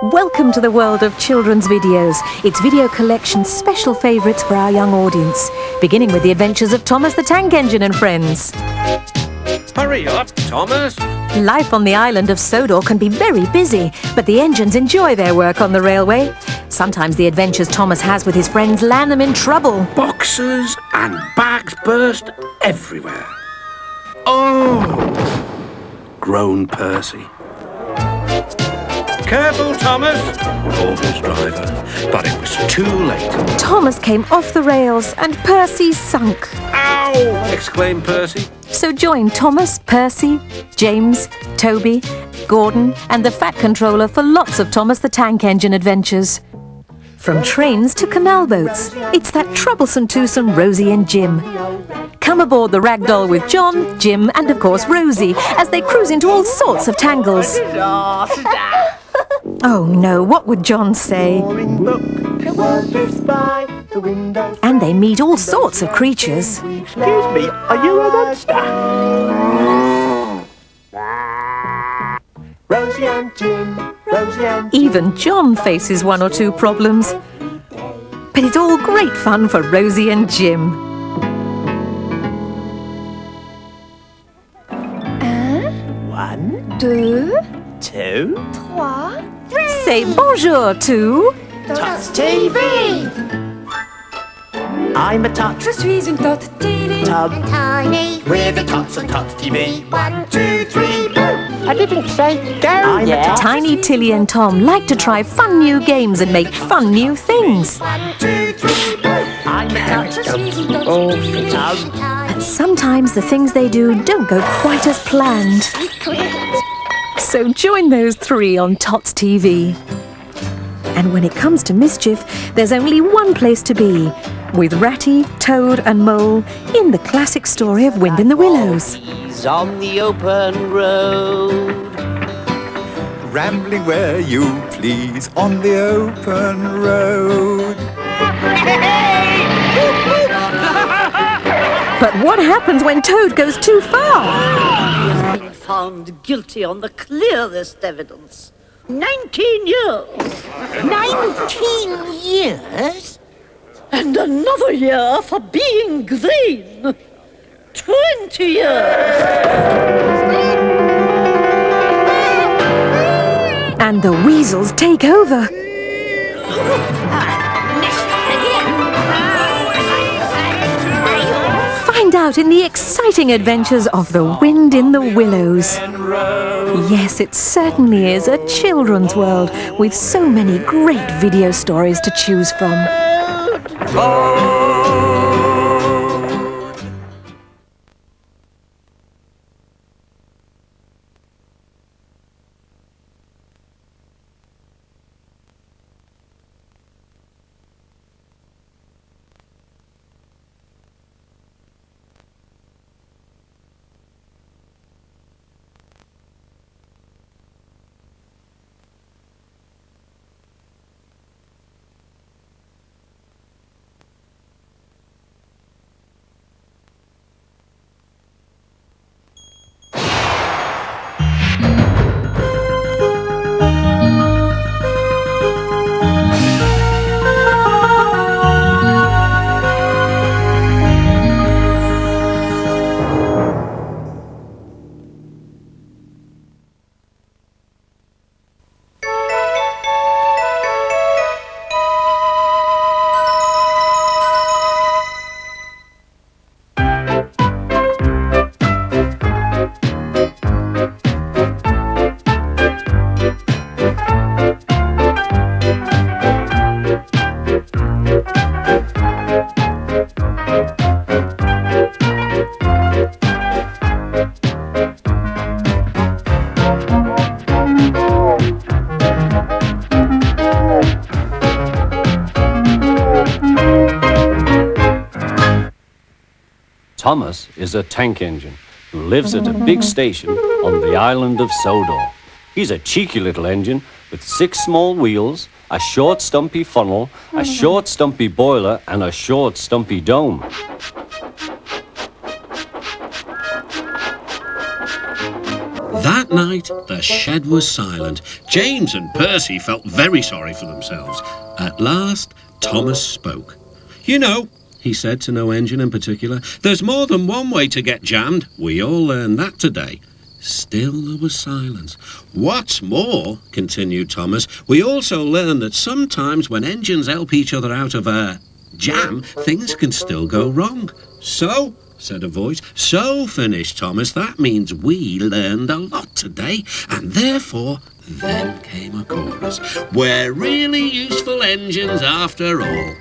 Welcome to the world of children's videos. It's video collection's special favourites for our young audience, beginning with the adventures of Thomas the Tank Engine and friends. Hurry up, Thomas! Life on the island of Sodor can be very busy, but the engines enjoy their work on the railway. Sometimes the adventures Thomas has with his friends land them in trouble. Boxes and bags burst everywhere. Oh! Groaned Percy. Careful, Thomas! Called his driver, but it was too late. Thomas came off the rails and Percy sunk. Ow! Exclaimed Percy. So join Thomas, Percy, James, Toby, Gordon and the Fat Controller for lots of Thomas the Tank Engine adventures. From trains to canal boats, it's that troublesome twosome Rosie and Jim. Come aboard the ragdoll with John, Jim and of course Rosie as they cruise into all sorts of tangles. Oh no, what would John say? And they meet all sorts of creatures. Excuse me, are you a monster? Rosie and Jim, Rosie and Jim. Even John faces one or two problems. But it's all great fun for Rosie and Jim. 1, 2, 2, 3. Say bonjour to... Tots TV! I'm a tot. Je suis une tot TV. Tub. Tiny. We're the Tots and Tots TV. 1, 2, 3, go. I didn't say go. I'm a tot. Tiny, Tilly and Tom like to try fun new games and make fun new things. 1, 2, 3, go. I'm a tot. Je suis une tot Oh, TV. tub. But sometimes the things they do don't go quite as planned. So join those three on Tots TV. And when it comes to mischief, there's only one place to be, with Ratty, Toad and Mole in the classic story of Wind in the Willows. He's on the open road. Rambling where you please on the open road. But what happens when Toad goes too far? He has been found guilty on the clearest evidence. 19 years. 19 years? And another year for being green. 20 years. And the weasels take over. Find out in the exciting adventures of the Wind in the Willows. Yes, it certainly is a children's world with so many great video stories to choose from. Thomas is a tank engine who lives at a big station on the island of Sodor. He's a cheeky little engine with 6 small wheels, a short stumpy funnel, a short stumpy boiler and a short stumpy dome. That That night, the shed was silent. James and Percy felt very sorry for themselves. At last, Thomas spoke. You know, he said to no engine in particular, there's more than one way to get jammed. We all learned that today. Still there was silence. What's more, continued Thomas, we also learned that sometimes when engines help each other out of a jam, things can still go wrong. So, said a voice. So, finished Thomas, that means we learned a lot today, and therefore, then came a chorus. We're really useful engines after all.